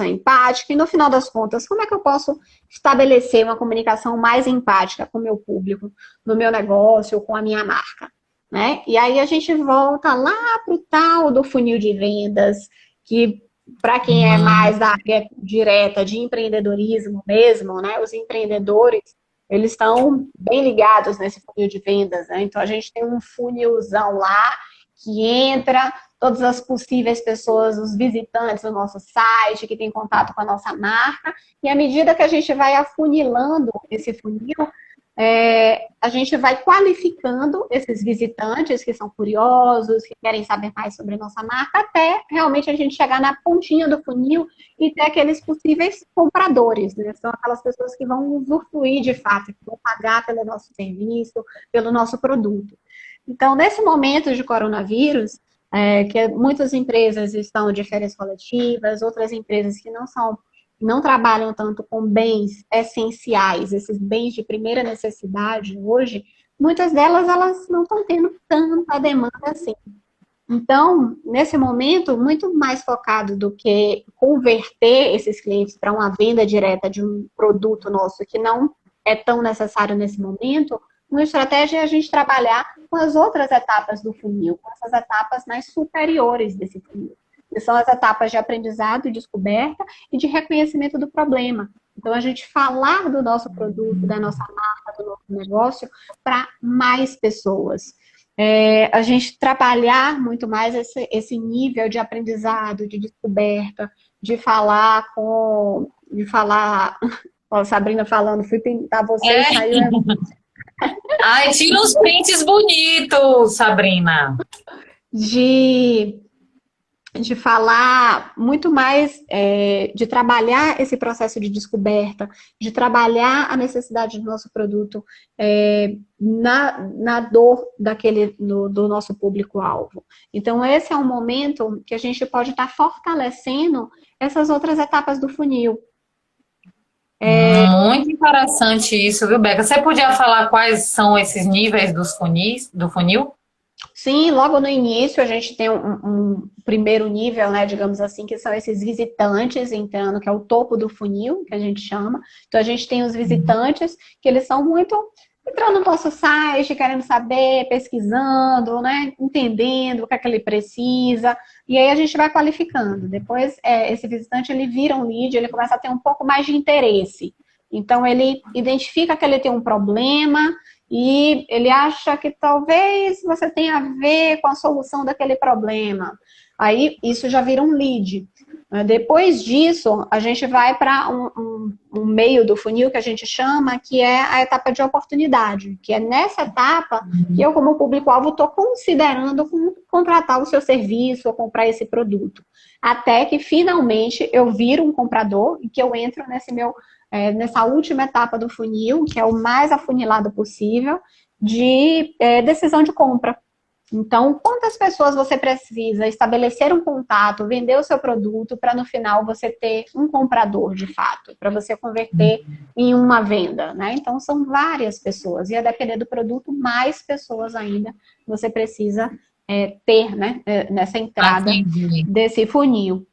empática, e no final das contas, como é que eu posso estabelecer uma comunicação mais empática com o meu público, no meu negócio, com a minha marca, né? E aí a gente volta lá para o tal do funil de vendas, que para quem é mais da área direta de empreendedorismo mesmo, né? Os empreendedores, eles estão bem ligados nesse funil de vendas, né? Então a gente tem um funilzão lá que entra todas as possíveis pessoas, os visitantes do nosso site, que tem contato com a nossa marca, e à medida que a gente vai afunilando esse funil, a gente vai qualificando esses visitantes que são curiosos, que querem saber mais sobre a nossa marca, até realmente a gente chegar na pontinha do funil e ter aqueles possíveis compradores, né? São aquelas pessoas que vão usufruir de fato, que vão pagar pelo nosso serviço, pelo nosso produto. Então, nesse momento de coronavírus, que muitas empresas estão de férias coletivas, outras empresas que não trabalham tanto com bens essenciais, esses bens de primeira necessidade hoje, muitas delas elas não estão tendo tanta demanda assim. Então, nesse momento, muito mais focado do que converter esses clientes para uma venda direta de um produto nosso que não é tão necessário nesse momento, uma estratégia é a gente trabalhar com as outras etapas do funil, com essas etapas mais superiores desse funil, que são as etapas de aprendizado e descoberta e de reconhecimento do problema. Então, a gente falar do nosso produto, da nossa marca, do nosso negócio para mais pessoas. A gente trabalhar muito mais esse nível de aprendizado, de descoberta, de falar com... De falar... Ó, Sabrina falando, fui pintar você e É, saiu... Ai, tira uns prints bonitos, Sabrina. de, de falar muito mais, de trabalhar esse processo de descoberta, de trabalhar a necessidade do nosso produto na dor do nosso público-alvo. Então, esse é um momento que a gente pode estar fortalecendo essas outras etapas do funil. Muito interessante isso, viu, Beca? Você podia falar quais são esses níveis do funil? Sim, logo no início a gente tem um primeiro nível, né, digamos assim, que são esses visitantes entrando, que é o topo do funil, que a gente chama. Então a gente tem os visitantes, que eles são muito entrando no nosso site, querendo saber, pesquisando, né, entendendo o que ele precisa, e aí a gente vai qualificando. Depois esse visitante ele vira um lead, ele começa a ter um pouco mais de interesse. Então ele identifica que ele tem um problema, e ele acha que talvez você tenha a ver com a solução daquele problema. Aí isso já vira um lead. Depois disso, a gente vai para um meio do funil que a gente chama, que é a etapa de oportunidade, que é nessa etapa que eu, como público-alvo, estou considerando contratar o seu serviço ou comprar esse produto. Até que, finalmente, eu viro um comprador e que eu entro nessa última etapa do funil, que é o mais afunilado possível, de decisão de compra. Então, quantas pessoas você precisa estabelecer um contato, vender o seu produto, para no final você ter um comprador de fato, para você converter em uma venda, né? Então, são várias pessoas, e a depender do produto, mais pessoas ainda você precisa ter, né, nessa entrada desse funil.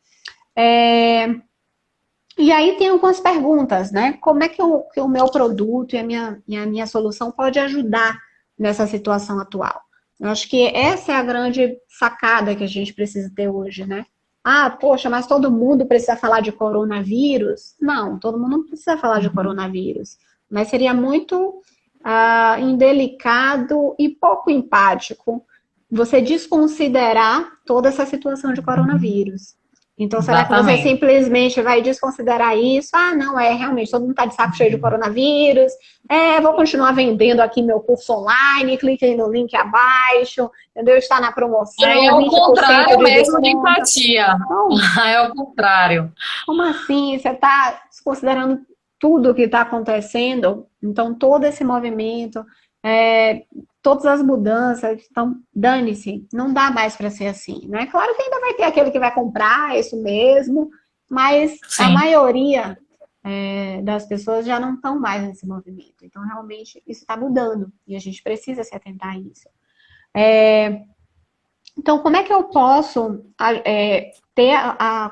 E aí tem algumas perguntas, né? Como é que o meu produto e a minha solução pode ajudar nessa situação atual? Eu acho que essa é a grande sacada que a gente precisa ter hoje, né? Ah, poxa, mas todo mundo precisa falar de coronavírus? Não, todo mundo não precisa falar de coronavírus. Mas seria muito indelicado e pouco empático você desconsiderar toda essa situação de coronavírus. Então, será que você simplesmente vai desconsiderar isso? Ah, não, realmente, todo mundo está de saco cheio de coronavírus. Vou continuar vendendo aqui meu curso online, clique aí no link abaixo, entendeu? Está na promoção. É o contrário mesmo de empatia. É o contrário. Como assim? Você está desconsiderando tudo o que está acontecendo? Então, todo esse movimento, todas as mudanças, então, dane-se, não dá mais para ser assim, né? Claro que ainda vai ter aquele que vai comprar, isso mesmo, mas sim, a maioria das pessoas já não estão mais nesse movimento. Então, realmente, isso está mudando e a gente precisa se atentar a isso. Então, como é que eu posso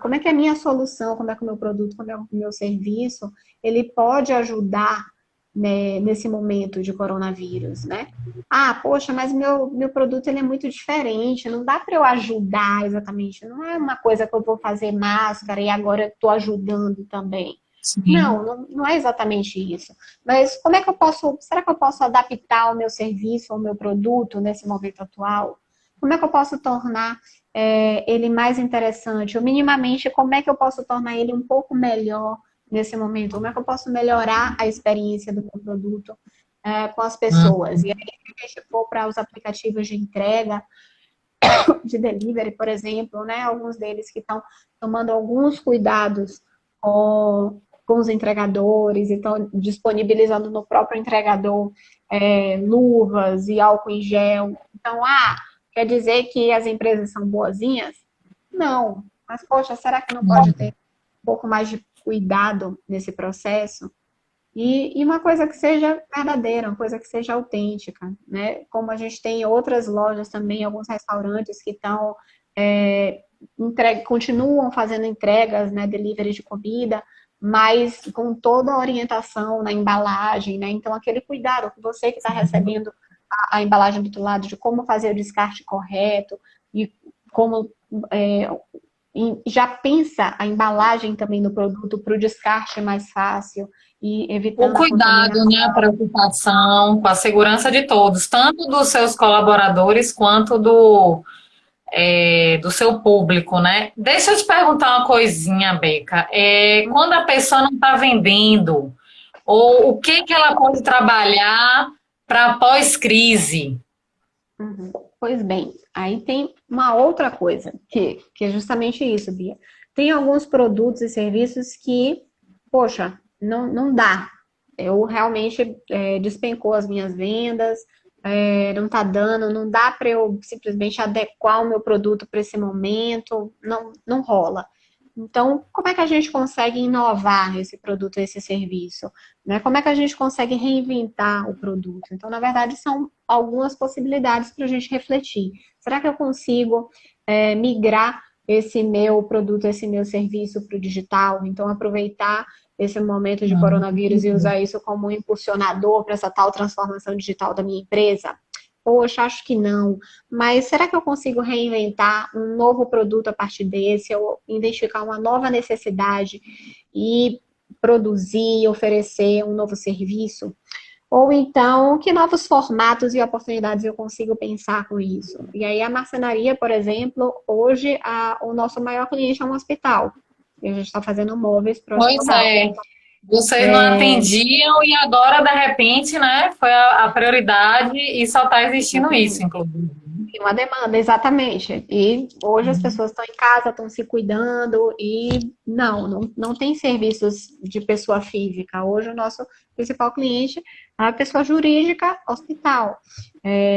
como é que a minha solução, como é que o meu produto, como é o meu serviço, ele pode ajudar, né, nesse momento de coronavírus, né? Ah, poxa, mas meu produto ele é muito diferente, não dá para eu ajudar exatamente, não é uma coisa que eu vou fazer máscara e agora eu estou ajudando também. Não é exatamente isso. Mas como é que será que eu posso adaptar o meu serviço ou o meu produto nesse momento atual? Como é que eu posso tornar ele mais interessante? Ou minimamente, como é que eu posso tornar ele um pouco melhor nesse momento? Como é que eu posso melhorar a experiência do meu produto com as pessoas? E aí, se a gente for para os aplicativos de entrega, de delivery, por exemplo, né? Alguns deles que estão tomando alguns cuidados com os entregadores, então disponibilizando no próprio entregador luvas e álcool em gel. Então, quer dizer que as empresas são boazinhas? Não. Mas, poxa, será que não pode ter um pouco mais de cuidado nesse processo? E uma coisa que seja verdadeira, uma coisa que seja autêntica, né? Como a gente tem outras lojas também, alguns restaurantes que estão continuam fazendo entregas, né, delivery de comida, mas com toda a orientação na embalagem, né? Então, aquele cuidado que você que está recebendo a embalagem do outro lado, de como fazer o descarte correto, e como já pensa a embalagem também do produto para o descarte mais fácil e evitando o cuidado, né, a preocupação com a segurança de todos, tanto dos seus colaboradores quanto do seu público, né? Deixa eu te perguntar uma coisinha, Beca. Quando a pessoa não está vendendo, ou o que ela pode trabalhar para pós-crise. Uhum. Pois bem, aí tem uma outra coisa, que é justamente isso, Bia. Tem alguns produtos e serviços que, poxa, não dá. Eu realmente despencou as minhas vendas, não tá dando, não dá para eu simplesmente adequar o meu produto para esse momento, não rola. Então, como é que a gente consegue inovar esse produto, esse serviço? Né? Como é que a gente consegue reinventar o produto? Então, na verdade, são algumas possibilidades para a gente refletir. Será que eu consigo migrar esse meu produto, esse meu serviço para o digital? Então, aproveitar esse momento de coronavírus e usar isso como um impulsionador para essa tal transformação digital da minha empresa? Poxa, acho que não. Mas será que eu consigo reinventar um novo produto a partir desse, ou identificar uma nova necessidade e produzir, oferecer um novo serviço? Ou então, que novos formatos e oportunidades eu consigo pensar com isso? E aí, a marcenaria, por exemplo, hoje o nosso maior cliente é um hospital. E a gente está fazendo móveis para o Pois hospital. é. Vocês não atendiam e agora, de repente, né, foi a prioridade e só está existindo isso, Exatamente. inclusive. Tem uma demanda, exatamente. E hoje as pessoas estão em casa, estão se cuidando e não tem serviços de pessoa física. Hoje o nosso principal cliente é a pessoa jurídica, hospital.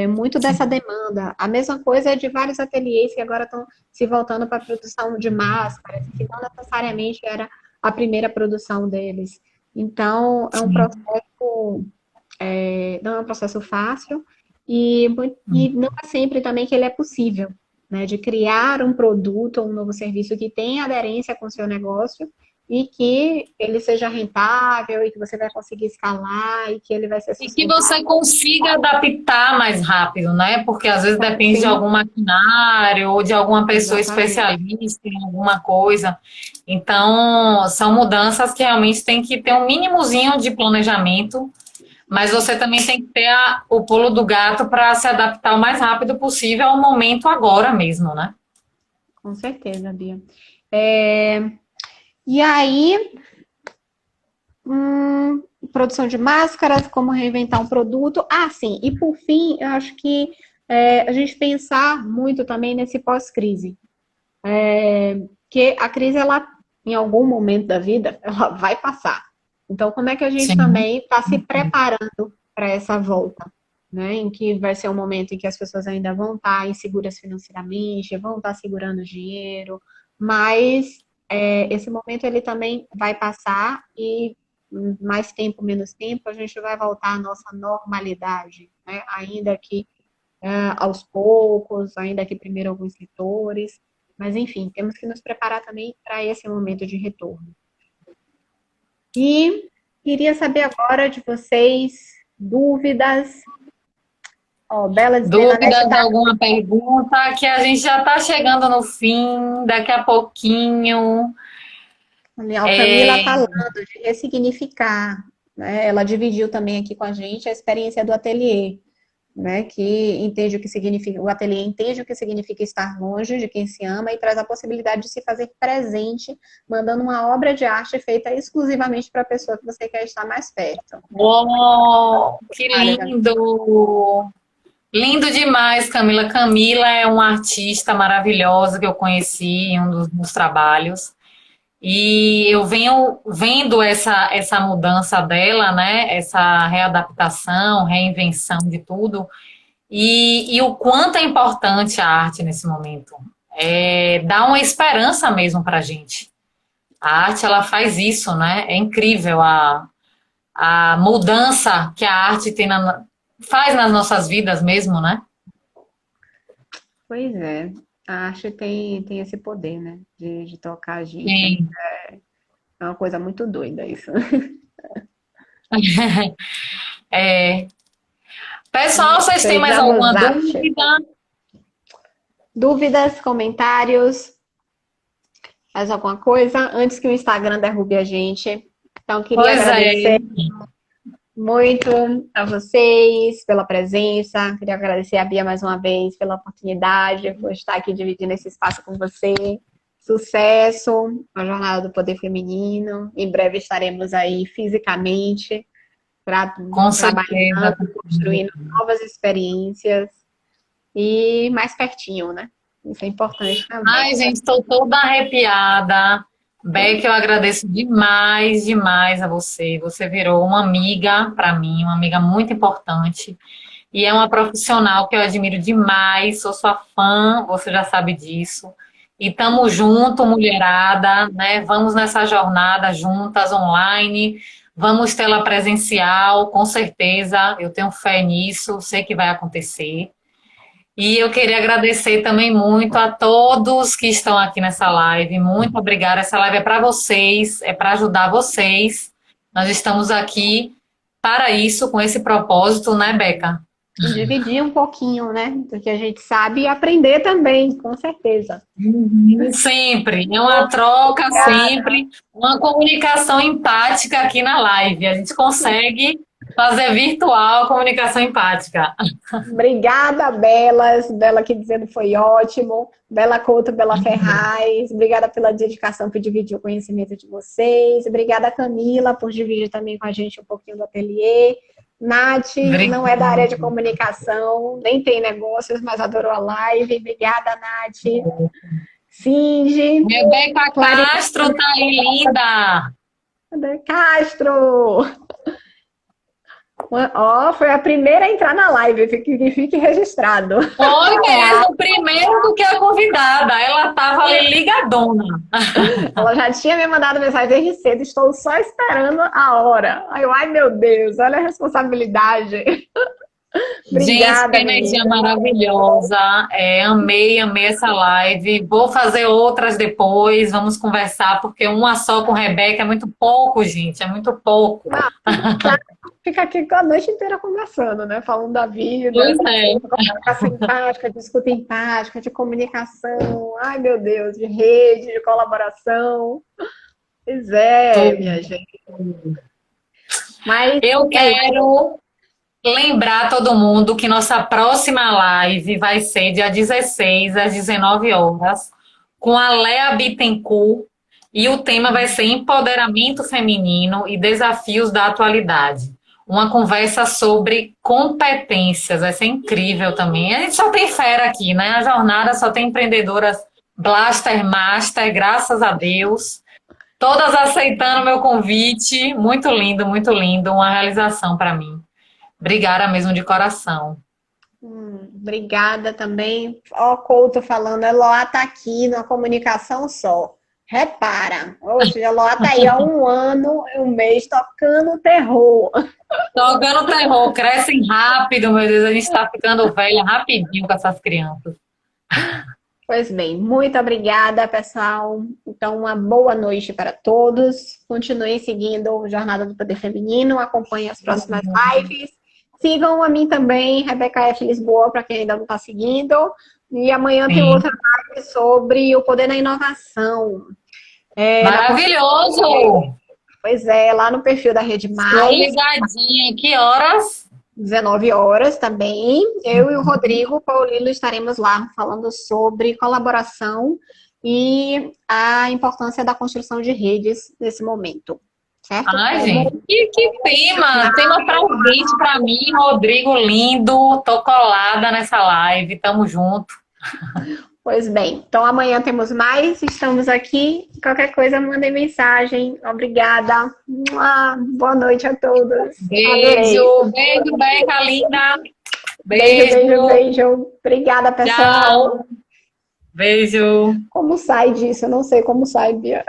Muito dessa demanda. A mesma coisa é de vários ateliês que agora estão se voltando para a produção de máscaras, que não necessariamente era a primeira produção deles. Então, não é um processo fácil e não é sempre também que ele é possível, né? De criar um produto ou um novo serviço que tenha aderência com o seu negócio e que ele seja rentável e que você vai conseguir escalar e que ele vai ser E que sustentável. você consiga adaptar mais rápido, né? Porque às vezes depende de Sim, algum maquinário ou de alguma pessoa exatamente. especialista em alguma coisa. Então, são mudanças que realmente tem que ter um mínimozinho de planejamento, mas você também tem que ter o pulo do gato para se adaptar o mais rápido possível ao momento agora mesmo, né? Com certeza, Bia. E aí, produção de máscaras, como reinventar um produto. Ah, sim, e por fim, eu acho que a gente pensar muito também nesse pós-crise. Que a crise, ela, em algum momento da vida, ela vai passar. Então, como é que a gente Sim. também está se preparando para essa volta? Né? Em que vai ser um momento em que as pessoas ainda vão estar inseguras financeiramente, vão estar segurando dinheiro, mas esse momento ele também vai passar e mais tempo, menos tempo, a gente vai voltar à nossa normalidade, né? Ainda que aos poucos, ainda que primeiro alguns setores, mas enfim, temos que nos preparar também para esse momento de retorno. E queria saber agora de vocês dúvidas. Ó, Bela dizendo, a NET Dúvidas, está. alguma pergunta? Que a gente já está chegando no fim, daqui a pouquinho. A Camila falando de ressignificar, né? Ela dividiu também aqui com a gente a experiência do ateliê, né? Que entende o que significa, o ateliê entende o que significa estar longe de quem se ama e traz a possibilidade de se fazer presente, mandando uma obra de arte feita exclusivamente para a pessoa que você quer estar mais perto. Oh, que Olha, Camila. lindo! Lindo demais, Camila. Camila é uma artista maravilhosa que eu conheci em um dos meus trabalhos. E eu venho vendo essa mudança dela, né? Essa readaptação, reinvenção de tudo. E o quanto é importante a arte nesse momento. Dá uma esperança mesmo para a gente. A arte, ela faz isso, né? É incrível a mudança que a arte faz nas nossas vidas mesmo, né? Pois é, a arte tem esse poder, né? De tocar a gente. Sim. É uma coisa muito doida isso. É. Pessoal, vocês têm mais Sejamos alguma arte. dúvida? Dúvidas, comentários, mais alguma coisa? Antes que o Instagram derrube a gente. Então, queria Pois é. agradecer muito a vocês pela presença. Queria agradecer a Bia mais uma vez pela oportunidade, por estar aqui dividindo esse espaço com você. Sucesso na jornada do poder feminino. Em breve estaremos aí fisicamente. Com certeza. trabalhando, construindo novas experiências e mais pertinho, né? Isso é importante também. Ai, gente, estou toda arrepiada. Beck, eu agradeço demais, demais a você. Você virou uma amiga para mim, uma amiga muito importante. E é uma profissional que eu admiro demais, sou sua fã, você já sabe disso. E tamo junto, mulherada, né? Vamos nessa jornada juntas, online. Vamos tê-la presencial, com certeza. Eu tenho fé nisso, sei que vai acontecer. E eu queria agradecer também muito a todos que estão aqui nessa live. Muito obrigada. Essa live é para vocês, é para ajudar vocês. Nós estamos aqui para isso, com esse propósito, né, Beca? Dividir um pouquinho, né? Do que a gente sabe e aprender também, com certeza. Sempre, é uma troca sempre, uma comunicação empática aqui na live. A gente consegue fazer virtual a comunicação empática. Obrigada, Belas. Bela aqui dizendo foi ótimo. Bela Couto, Bela Ferraz. Obrigada pela dedicação por dividir o conhecimento de vocês. Obrigada, Camila, por dividir também com a gente um pouquinho do ateliê. Nath, não é da área de comunicação, nem tem negócios, mas adorou a live. Obrigada, Nath. Cindy. Rebeca Castro tá aí, linda. Castro. Ó, foi a primeira a entrar na live, fique registrado. Foi mesmo, primeiro do que a convidada. Ela tava ali ligadona. Ela já tinha me mandado mensagem desde cedo, estou só esperando a hora. Ai, meu Deus, olha a responsabilidade. Obrigada, gente, que energia maravilhosa. Amei essa live. Vou fazer outras depois, vamos conversar, porque uma só com Rebeca é muito pouco, gente, é muito pouco. Fica aqui a noite inteira conversando, né? Falando da vida, comunicação empática, de escuta empática, de comunicação, ai meu Deus, de rede, de colaboração. Pois é, minha gente. Mas eu quero lembrar todo mundo que nossa próxima live vai ser dia 16 às 19 horas com a Lea Bittencourt e o tema vai ser empoderamento feminino e desafios da atualidade. Uma conversa sobre competências, vai ser incrível também. A gente só tem fera aqui, né? A jornada só tem empreendedoras Blaster, Master, graças a Deus. Todas aceitando meu convite. Muito lindo, uma realização para mim. Obrigada mesmo de coração. Obrigada também. Ó, Couto falando, a Eloá tá aqui numa comunicação só. Repara, ou seja, a Eloá tá aí há 1 ano e 1 mês tocando terror. Tocando terror, crescem rápido, meu Deus, a gente tá ficando velha rapidinho com essas crianças. Pois bem, muito obrigada, pessoal. Então, uma boa noite para todos. Continuem seguindo Jornada do Poder Feminino, acompanhem as próximas lives. Sigam a mim também, Rebeca F. Lisboa, para quem ainda não está seguindo. E amanhã tem outra live sobre o poder da inovação. Maravilhoso! Pois é, lá no perfil da Rede Mais. Estou ligadinha. Que horas? 19 horas também. Eu e o Rodrigo Paulino estaremos lá falando sobre colaboração e a importância da construção de redes nesse momento. Certo? Ai, gente, que tema! Tema para ouvinte, para mim, Rodrigo, lindo. Tô colada nessa live, tamo junto. Pois bem, então amanhã temos mais, estamos aqui. Qualquer coisa, mandem mensagem. Obrigada. Boa noite a todos. Beijo, beijo, Beca, linda. Beijo. Obrigada, pessoal. Tchau. Beijo. Como sai disso? Eu não sei como sai, Bia.